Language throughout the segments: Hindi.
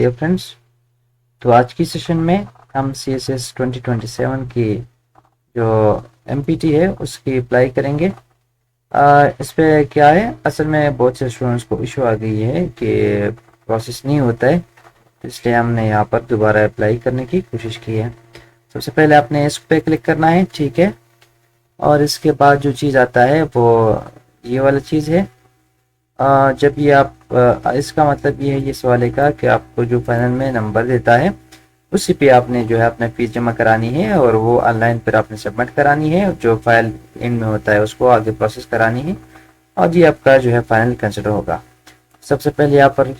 डियर फ्रेंड्स, तो आज की सेशन में हम CSS 2027 की जो MPT है उसकी अप्लाई करेंगे। इस पे क्या है, असल में बहुत से स्टूडेंट्स को इशू आ गई है कि प्रोसेस नहीं होता है, इसलिए हमने यहाँ पर दोबारा अप्लाई करने की कोशिश की है। सबसे पहले आपने इस पे क्लिक करना है, ठीक है। और इसके बाद जो चीज़ आता है वो ये वाला चीज़ है। जब ये आप इसका मतलब ये है ये सवाल का कि आपको जो फाइनल में नंबर देता है उसी पे आपने जो है अपना फीस जमा करानी है और वो ऑनलाइन फिर आपने सबमिट करानी है। जो फाइल एंड में होता है उसको आगे प्रोसेस करानी है और ये आपका जो है फाइनल कंसिडर होगा। सबसे पहले यहाँ पर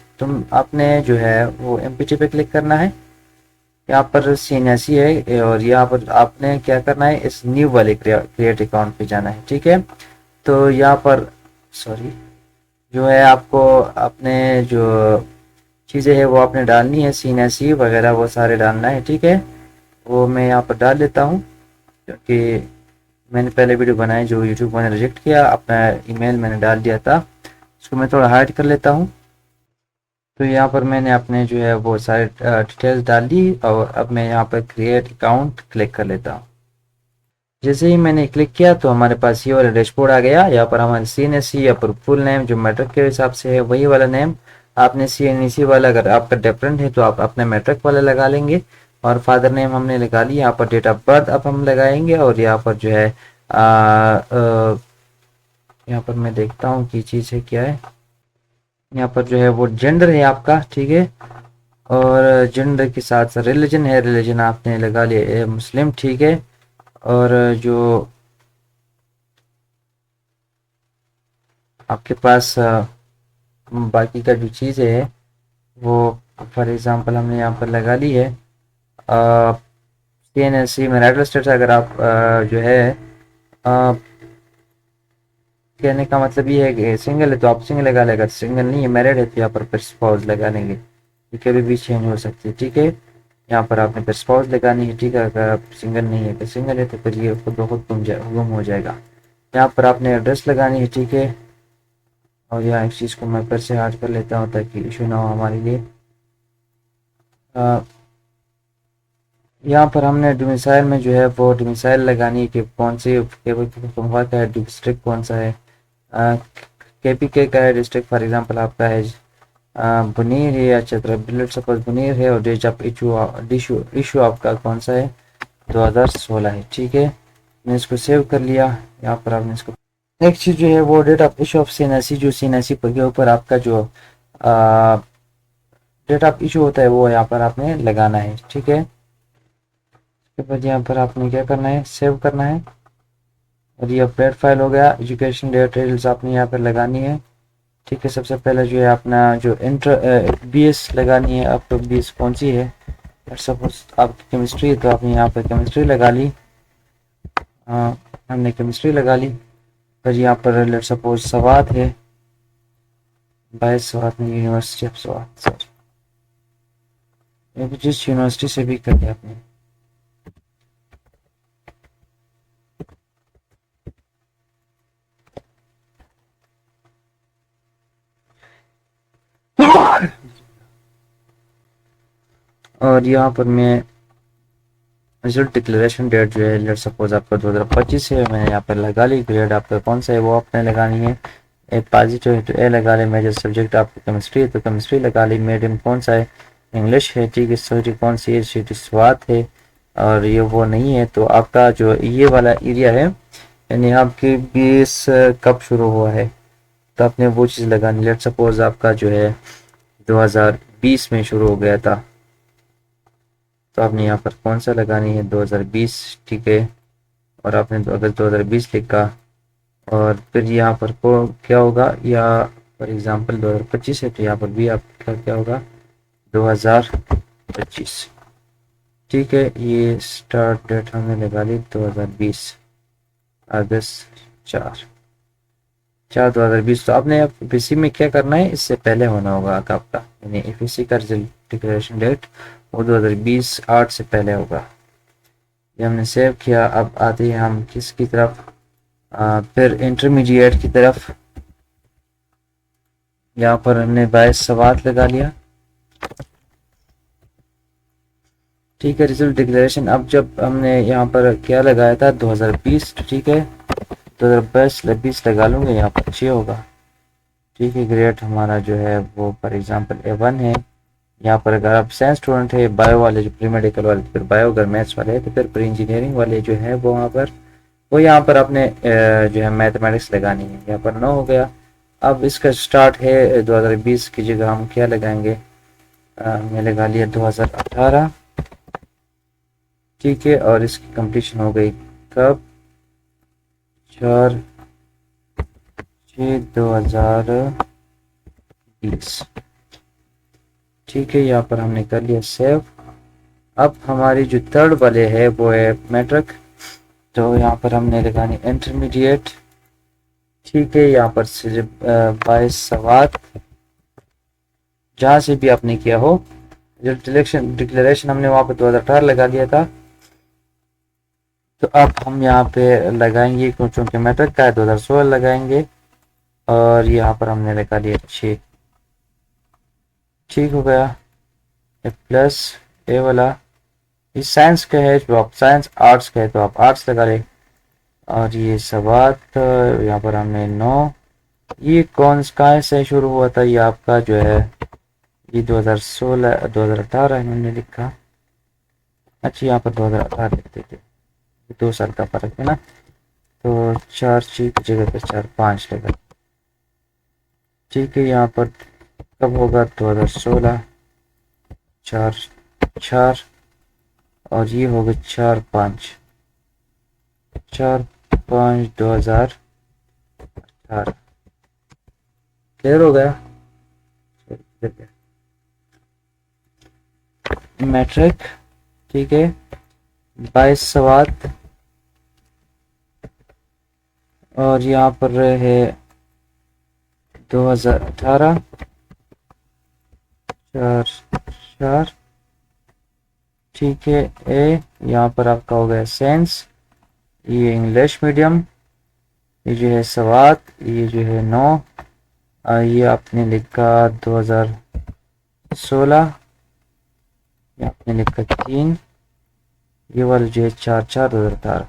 आपने जो है वो MPT पे क्लिक करना है। यहाँ पर सीन ऐसी है और यहाँ पर आपने क्या करना है, इस न्यू वाले क्रिएट अकाउंट पे जाना है, ठीक है। तो यहाँ पर सॉरी जो है आपको अपने जो चीज़ें हैं वो आपने डालनी है, सीन ऐसी वगैरह वो सारे डालना है, ठीक है। वो मैं यहाँ पर डाल लेता हूँ क्योंकि मैंने पहले वीडियो बनाई जो यूट्यूब ने रिजेक्ट किया, अपना ईमेल मैंने डाल दिया था, इसको मैं थोड़ा हाइड कर लेता हूँ। तो यहाँ पर मैंने अपने जो है वो सारे डिटेल्स डाल दी और अब मैं यहाँ पर क्रिएट अकाउंट क्लिक कर लेता हूँ। जैसे ही मैंने क्लिक किया तो हमारे पास ये वाला डैशबोर्ड आ गया। यहाँ पर हमारे CNSE या फिर फुल नेम जो मैट्रिक के हिसाब से है वही वाला नेम आपने CNSE वाला, अगर आपका डिफरेंट है तो आप अपने मैट्रिक वाला लगा लेंगे। और फादर नेम हमने लगा लिया। यहाँ पर डेट ऑफ बर्थ अब हम लगाएंगे और यहाँ पर जो है यहाँ पर मैं देखता हूँ कि चीज़ है क्या है। यहाँ पर जो है वो जेंडर है आपका, ठीक है। और जेंडर के साथ साथ रिलीजन है, रिलीजन आपने लगा लिया मुस्लिम, ठीक है। और जो आपके पास बाकी का जो चीज़ है वो फॉर एग्जांपल हमने यहाँ पर लगा ली है। CNSE मैरिटल स्टेटस अगर आप जो है कहने का मतलब ये है कि सिंगल है तो आप सिंगल लगा लेगा, सिंगल नहीं है मैरिड है तो यहाँ पर फिर स्पाउस लगा लेंगे, ये कभी भी चेंज हो सकती है, ठीक है। यहाँ पर आपने फिर स्पाउस लगानी है, ठीक है। अगर आप सिंगल नहीं है, तो सिंगल है तो फिर ये खुद ब खुद गुम हो जाएगा। यहाँ पर आपने एड्रेस लगानी है, ठीक है। और यहाँ इस चीज़ को मैं फिर से ऐड कर लेता हूँ ताकि इशू ना हो हमारे लिए। यहाँ पर हमने डोमिसाइल में जो है वो डोमिसाइल लगानी है कि कौन सी का है, डिस्ट्रिक्ट कौन सा है। KPK का है डिस्ट्रिक्ट, फॉर एग्जांपल आपका है बुनीर है या चतरा सपोज बुनीर है। और डेट ऑफ इशू आपका कौन सा है, 2016 है, ठीक है। मैंने इसको सेव कर लिया। यहाँ पर आपने इसको नेक्स्ट चीज जो है वो date of issue of CNSE, जो CNSE के ऊपर आपका जो डेट ऑफ इशू होता है वो यहाँ पर आपने लगाना है, ठीक है। उसके बाद यहाँ पर आपने क्या करना है, सेव करना है। और ये अपडेट फाइल हो गया। एजुकेशन डिटेल्स आपने यहाँ पर लगानी है, ठीक है। सबसे पहले जो है अपना जो इंटर BS लगानी है। आपको BS कौन सी है, सपोज आपकी केमिस्ट्री है तो आपने यहाँ पर केमिस्ट्री लगा ली। हमने केमिस्ट्री लगा ली। फिर यहाँ पर लेट सपोज स्वात है, बायस स्वात में यूनिवर्सिटी ऑफ स्वात, सॉरी जिस यूनिवर्सिटी से भी कर दिया आपने। और यहाँ पर मैं रिजल्ट डिक्लेरेशन डेट जो है लेट सपोज आपका 2025 है, मैंने यहाँ पर लगा ली। ग्रेड आपका कौन सा है वो आपने लगानी है। ए पॉजिटिव है तो A लगा ले। मेजर सब्जेक्ट आपको केमिस्ट्री है तो केमिस्ट्री लगा ली। मीडियम कौन सा है, इंग्लिश है, ठीक है। सिटी कौन सी है, सिटी स्वात है। और ये वो नहीं है तो आपका जो ये वाला एरिया है यानी आपकी 20 कब शुरू हुआ है तो आपने वो चीज़ लगानी। लेट सपोज आपका जो है 2020 में शुरू हो गया था तो आपने यहाँ पर कौन सा लगानी है, 2020, ठीक है। और आपने अगर 2020 लिखा और फिर यहाँ पर को क्या होगा, या फॉर एग्जांपल 2025 है तो यहाँ पर भी आपका क्या होगा, 2025, ठीक है। ये स्टार्ट डेट हमने लगा ली 2020 अगस्त 4 2020। तो आपने अब पीसी में क्या करना है, इससे पहले होना होगा आपका, यानी FSC का रिजल्ट डिक्लेरेशन डेट वो 2020 8 से पहले होगा। ये हमने सेव किया। अब आते हैं हम किसकी तरफ, फिर इंटरमीडिएट की तरफ। यहाँ पर हमने 22 सवाल लगा लिया। ठीक है। रिजल्ट डिक्लेरेशन, अब जब हमने यहाँ पर क्या लगाया था 2020, ठीक है 2020 लगा लूँगा, यहाँ पर 6 होगा। ठीक है, ग्रेड हमारा जो है वो फॉर एग्जांपल A1 है। यहाँ पर अगर आप साइंस स्टूडेंट है, बायो वाले जो प्री मेडिकल वाले, फिर बायो, अगर मैथ्स वाले है तो फिर प्री इंजीनियरिंग वाले जो है वो वहाँ पर वो यहाँ पर अपने जो है मैथमेटिक्स लगानी है। यहाँ पर 9 हो गया। अब इसका स्टार्ट है 2020 की जगह हम क्या लगाएंगे, मैं लगा लिया 2018। ठीक है, और इसकी कंप्लीशन हो गई कब, 4/6/2020। ठीक है, यहाँ पर हमने कर लिया सेव। अब हमारी जो थर्ड वाले है वो है मैट्रिक, तो यहाँ पर हमने लगानी इंटरमीडिएट। ठीक है, यहाँ पर सिर्फ 22 सवात जहाँ से भी आपने किया हो। जो डिक्लेरेशन हमने वहाँ पर 2018 लगा दिया था, तो अब हम यहाँ पे लगाएंगे चूँकि मैट्रिक का है 2016 लगाएंगे, और यहाँ पर हमने लगा दिया 6। ठीक हो गया। प्लस ए वाला, ये साइंस का है, जो आप साइंस, आर्ट्स का है तो आप आर्ट्स लगा ले। और ये सवात यहाँ पर हमने 9, ये कौन कहाँ से शुरू हुआ था, ये आपका जो है ये 2016 2018 इन्होंने लिखा। अच्छा, यहाँ पर 2018 लिख देते, 2 साल का फर्क है ना, तो 4 की जगह पे 4/5 लगा। ठीक है, यहाँ पर कब होगा 2016, 4/4, और ये होगा 4/5/2018। क्लियर हो गया। मैट्रिक, ठीक है 22 सवात, और यहाँ पर है 2018 4/4। ठीक है, ए यहाँ पर आपका हो गया साइंस, ये इंग्लिश मीडियम, ये जो है सवात, ये जो है 9, ये आपने लिखा 2016, ये आपने लिखा 3, ये वाला जो है 4/4/2018,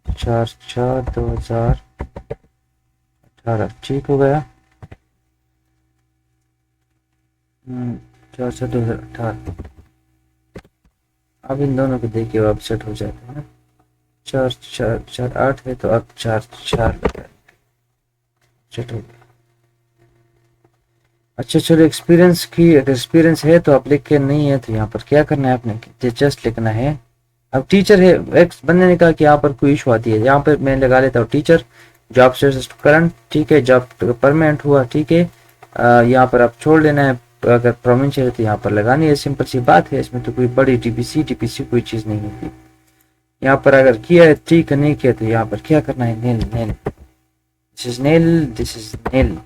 4/4/2018। ठीक हो गया। 4/4/2018। अब इन दोनों को देखिए अब सेट हो जाता है ना, 4/4/8 है तो अब 4/4 लगा, सेट हो गया। अच्छा चलो, एक्सपीरियंस की, अगर एक्सपीरियंस है तो आप लिख के, नहीं है तो यहाँ पर क्या करना है आपने, जस्ट लिखना है। अब टीचर है, एक बंदे ने कहा कि यहाँ पर कोई इशू आती है, यहाँ पर मैं लगा लेता हूँ टीचर, जॉब स्टेटस करंट। ठीक है, जॉब परमानेंट हुआ। ठीक है, यहाँ पर आप छोड़ लेना है, अगर प्रोविंशियल है तो यहाँ पर लगानी है, सिंपल सी बात है, इसमें तो कोई बड़ी टीपीसी कोई चीज़ नहीं होती। यहाँ पर अगर किया है ठीक है, नहीं किया तो यहाँ पर क्या करना है, nail nail, this is nail, this is nail.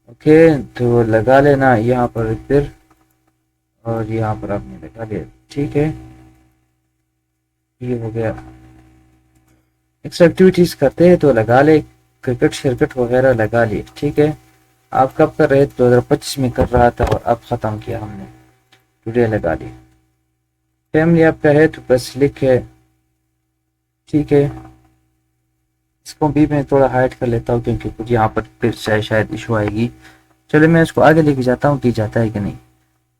Okay, तो लगा लेना यहाँ पर फिर, और यहाँ पर आपने लगा लिया। ठीक है, ये हो गया। एक्स्ट्रा एक्टिविटीज करते हैं तो लगा ले, क्रिकेट श्रिकेट वगैरह लगा लिए। ठीक है, आप कब कर रहे थे, 2025 में कर रहा था और अब ख़त्म किया हमने, टुडे लगा ली। फैमिली आपका है तो बस लिखे। ठीक है, इसको भी मैं थोड़ा हाइड कर लेता हूँ क्योंकि कुछ यहाँ पर फिर शायद इशू आएगी। चलो मैं इसको आगे लेके जाता हूँ कि जाता है कि नहीं।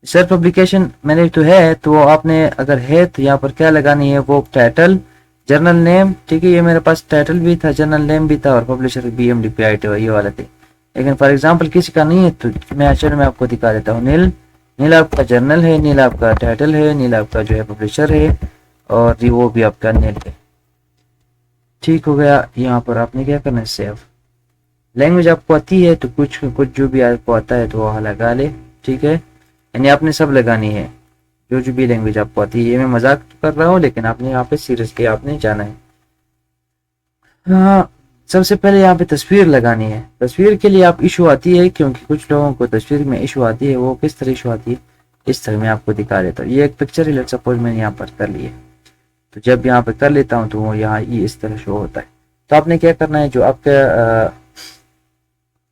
सर पब्लिकेशन मैंने तो है, तो आपने अगर है तो यहाँ पर क्या लगानी है, वो टाइटल, जर्नल नेम। ठीक है, ये मेरे पास टाइटल भी था, जर्नल नेम भी था, और पब्लिशर BMDPIT ये वाला थे। लेकिन फॉर एग्जांपल किसी का नहीं है तो मैं चलो मैं आपको दिखा देता हूँ। नील, नील आपका जर्नल है, नील आपका टाइटल है, नील आपका जो है पब्लिशर है, और वो भी आपका नील है। ठीक हो गया। यहाँ पर आपने क्या करना है, सेव। लैंग्वेज आपको आती है तो कुछ कुछ जो भी आपको आता है तो वहाँ लगा ले। ठीक है, यानी आपने सब लगानी है, जो भी लैंग्वेज आपको आती है। ये मैं मजाक कर रहा हूँ लेकिन आपने यहाँ पे सीरियसली आपने जाना है। हाँ, सबसे पहले यहाँ पे तस्वीर लगानी है। तस्वीर के लिए आप इशू आती है, क्योंकि कुछ लोगों को तस्वीर में इशू आती है। वो किस तरह इशू आती है, इस तरह मैं आपको दिखा देता हूँ। ये एक पिक्चर है, लेट्स सपोज मैंने यहाँ पर कर ली है, तो जब यहाँ पर कर लेता हूँ तो वो यहाँ ये इस तरह शो होता है। तो आपने क्या करना है, जो आपका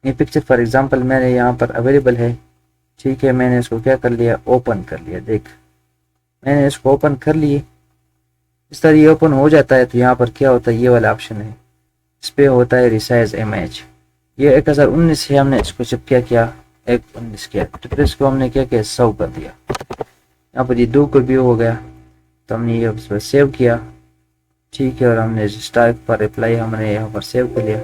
ये पिक्चर फॉर एग्जांपल मैंने यहाँ पर अवेलेबल है। ठीक है, मैंने इसको क्या कर लिया, ओपन कर लिया। देख मैंने इसको ओपन कर लिए। इस तरह ये ओपन हो जाता है। तो यहाँ पर क्या होता है, ये वाला ऑप्शन है, इस पे होता है रिसाइज इमेज। ये 1019 से हमने इसको जब क्या किया, 119 किया, तो फिर इसको हमने क्या किया, 100 कर दिया। यहाँ पर ये 2 को भी हो गया, तो हमने ये उस पर सेव किया, ठीक है। और हमने स्टाइक पर रिप्लाई हमने यहाँ पर सेव कर लिया।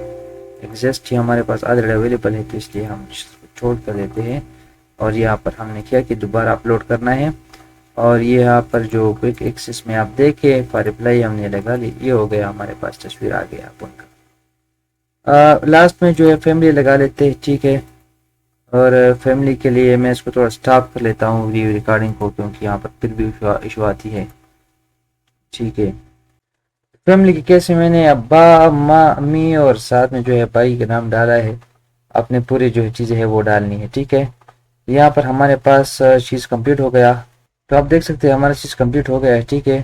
एग्जिस्ट ही हमारे पास ऑलरेडी अवेलेबल है, तो इसलिए हम छोड़ कर देते हैं। और यहाँ पर हमने क्या कि दोबारा अपलोड करना है। और ये यहाँ पर जो क्विक एक्सेस में आप देखें फॉर रिप्लाई हमने लगा ली, ये हो गया हमारे पास, तस्वीर आ गया आप उनका। लास्ट में जो है फैमिली लगा लेते हैं, ठीक है। और फैमिली के लिए मैं इसको थोड़ा स्टॉप कर लेता हूँ वीडियो रिकॉर्डिंग को, क्योंकि यहाँ पर फिर भी इशू आती है, ठीक है। फैमिली के कैसे मैंने अब्बा अम्मा अम्मी और साथ में जो है भाई का नाम डाला है। अपने पूरी जो चीज़ें है वो डालनी है, ठीक है। यहाँ पर हमारे पास चीज़ कंप्लीट हो गया। तो आप देख सकते हैं हमारा चीज़ कंप्लीट हो गया है, ठीक है।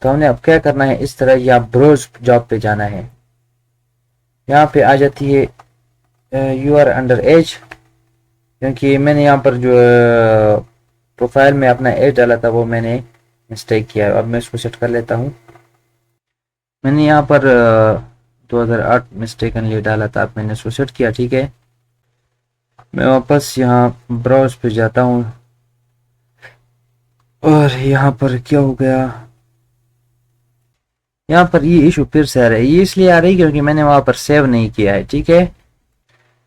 तो हमने अब क्या करना है, इस तरह या ब्रोज जॉब पे जाना है। यहाँ पे आ जाती है यू आर अंडर एज, क्योंकि मैंने यहाँ पर जो प्रोफाइल में अपना एज डाला था वो मैंने मिस्टेक किया है। अब मैं इसको सेट कर लेता हूँ। मैंने यहाँ पर 2008 मिस्टेकनली डाला था, अब मैंने इसको सेट किया, ठीक है। मैं वापस यहाँ ब्राउज पे जाता हूँ और यहाँ पर क्या हो गया, यहाँ पर ये इशू फिर से आ रहा है। ये इसलिए आ रही है क्योंकि मैंने वहाँ पर सेव नहीं किया है, ठीक है।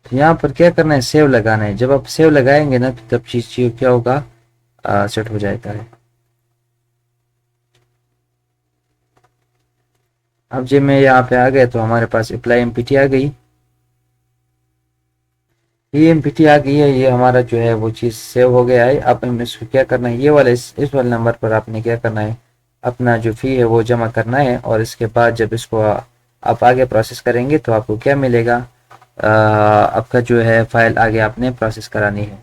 तो यहाँ पर क्या करना है, सेव लगाना है। जब आप सेव लगाएंगे ना, तो तब चीज क्या होगा, सेट हो जाता है। अब जब मैं यहाँ पे आ गया तो हमारे पास अप्लाई एमपीटी आ गई। ये एमपीटी आ गई है, ये हमारा जो है वो चीज़ सेव हो गया है। अब हमें इसको क्या करना है, ये वाला इस वाले नंबर पर आपने क्या करना है, अपना जो फ़ी है वो जमा करना है। और इसके बाद जब इसको आप आगे प्रोसेस करेंगे तो आपको क्या मिलेगा, आपका जो है फाइल आगे आपने प्रोसेस करानी है।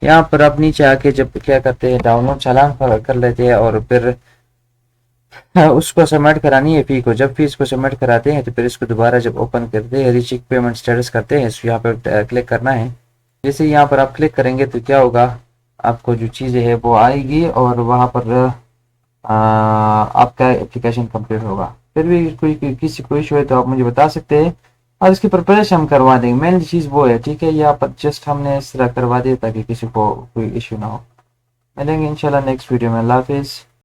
यहाँ पर आप नीचे आके जब क्या करते हैं, डाउनलोड चालान कर लेते हैं और फिर उसको सबमिट करानी है फ़ी को। जब फीस को सबमिट कराते हैं तो फिर इसको दोबारा जब ओपन करते हैं, रीचेक पेमेंट स्टेटस करते हैं, यहाँ पर क्लिक करना है। जैसे यहाँ पर आप क्लिक करेंगे तो क्या होगा, आपको जो चीज़ें है वो आएगी और वहाँ पर आपका एप्लीकेशन कंप्लीट होगा। फिर भी किसी को इशू है तो आप मुझे बता सकते हैं और इसकी प्रिपरेशन हम करवा देंगे। मेन चीज़ वो है, ठीक है। यहाँ पर जस्ट हमने इस तरह करवा दिया ताकि किसी को कोई इशू ना हो। मिलेंगे इंशाल्लाह नेक्स्ट वीडियो में। अल्लाह हाफिज़।